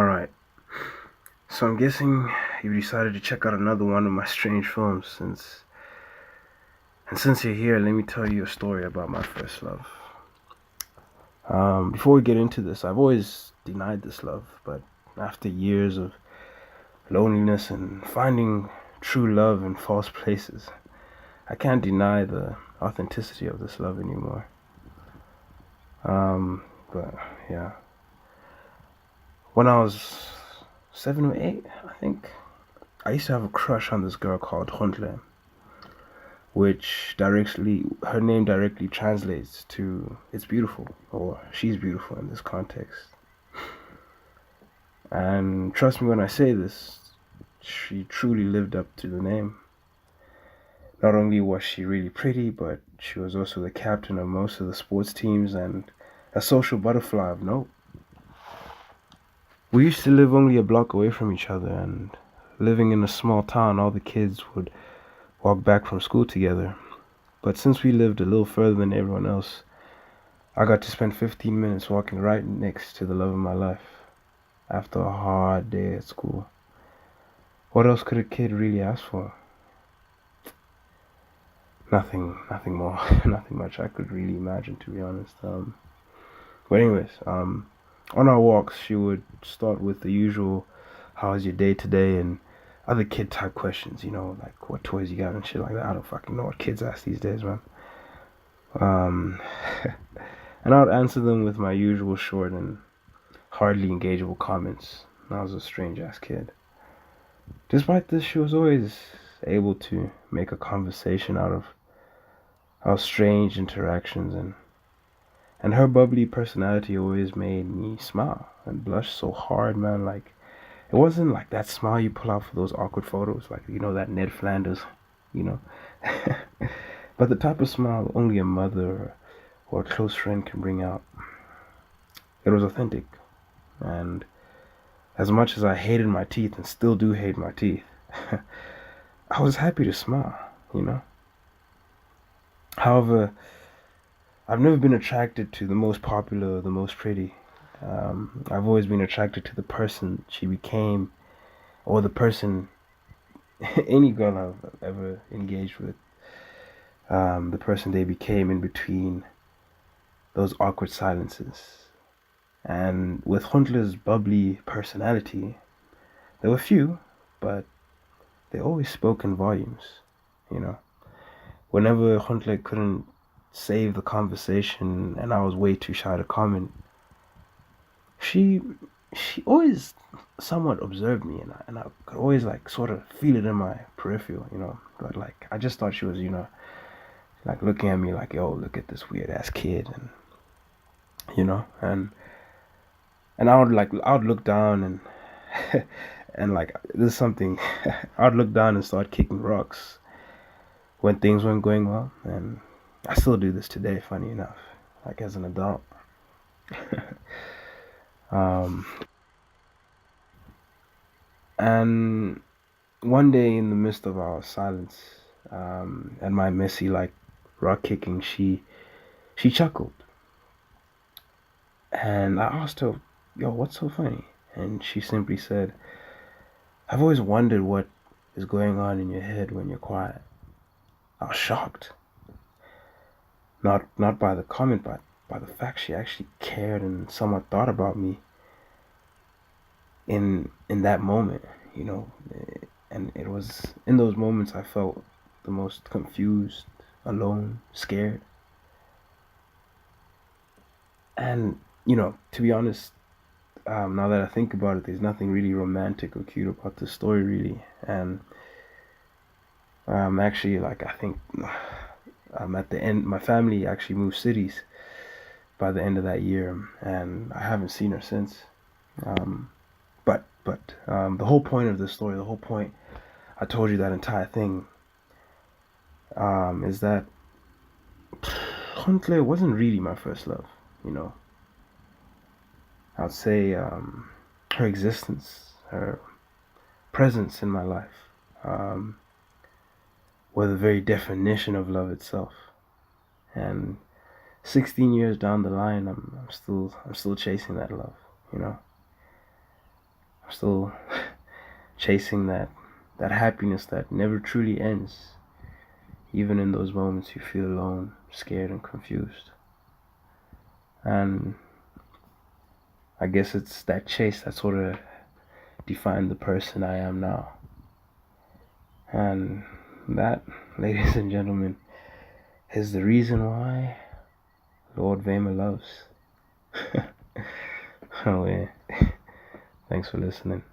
Alright, so I'm guessing you decided to check out another one of my strange films since you're here, let me tell you a story about my first love. Before we get into this, I've always denied this love, but after years of loneliness and finding true love in false places, I can't deny the authenticity of this love anymore. But yeah, when I was 7 or 8, I think, I used to have a crush on this girl called Hundle, which her name directly translates to "it's beautiful" or "she's beautiful" in this context. And trust me when I say this, she truly lived up to the name. Not only was she really pretty, but she was also the captain of most of the sports teams and a social butterfly of note. We used to live only a block away from each other, and living in a small town, all the kids would walk back from school together. But since we lived a little further than everyone else, I got to spend 15 minutes walking right next to the love of my life after a hard day at school. What else could a kid really ask for? Nothing more, nothing much I could really imagine, to be honest. But anyways, on our walks, she would start with the usual, "How's your day today?" and other kid type questions, like what toys you got and shit like that. I don't fucking know what kids ask these days, man. And I would answer them with my usual short and hardly engageable comments. I was a strange ass kid. Despite this, she was always able to make a conversation out of our strange interactions, and her bubbly personality always made me smile and blush so hard, man. Like, it wasn't like that smile you pull out for those awkward photos, like, that Ned Flanders, you know. But the type of smile only a mother or a close friend can bring out. It was authentic, and as much as I hated my teeth and still do hate my teeth, I was happy to smile. However, I've never been attracted to the most popular or the most pretty. I've always been attracted to the person she became, or the person, any girl I've ever engaged with, the person they became in between those awkward silences. And with Huntler's bubbly personality, there were few, but they always spoke in volumes. Whenever Huntler couldn't save the conversation and I was way too shy to comment, she always somewhat observed me, and I could always like sort of feel it in my peripheral. But like I just thought she was, like looking at me like, "Yo, look at this weird ass kid," and I would look down and and like this is something I'd look down and start kicking rocks when things weren't going well, and I still do this today, funny enough, like as an adult. um, and one day in the midst of our silence, and my messy like rock kicking, she chuckled, and I asked her, "Yo, what's so funny?" And she simply said, "I've always wondered what is going on in your head when you're quiet." I was shocked, not by the comment, but by the fact she actually cared and somewhat thought about me in that moment. And it was in those moments I felt the most confused, alone, scared. And to be honest, now that I think about it, there's nothing really romantic or cute about this story, really. And actually, like, I think at the end, my family actually moved cities by the end of that year, and I haven't seen her since. But the whole point of this story, the whole point, I told you that entire thing, is that Huntley wasn't really my first love. I'd say her existence, her presence in my life, were the very definition of love itself. And 16 years down the line, I'm still chasing that love. still chasing that happiness that never truly ends, even in those moments you feel alone, scared, and confused. And I guess it's that chase that sort of defined the person I am now. And that, ladies and gentlemen, is the reason why Lord Vaima loves. Oh yeah. Thanks for listening.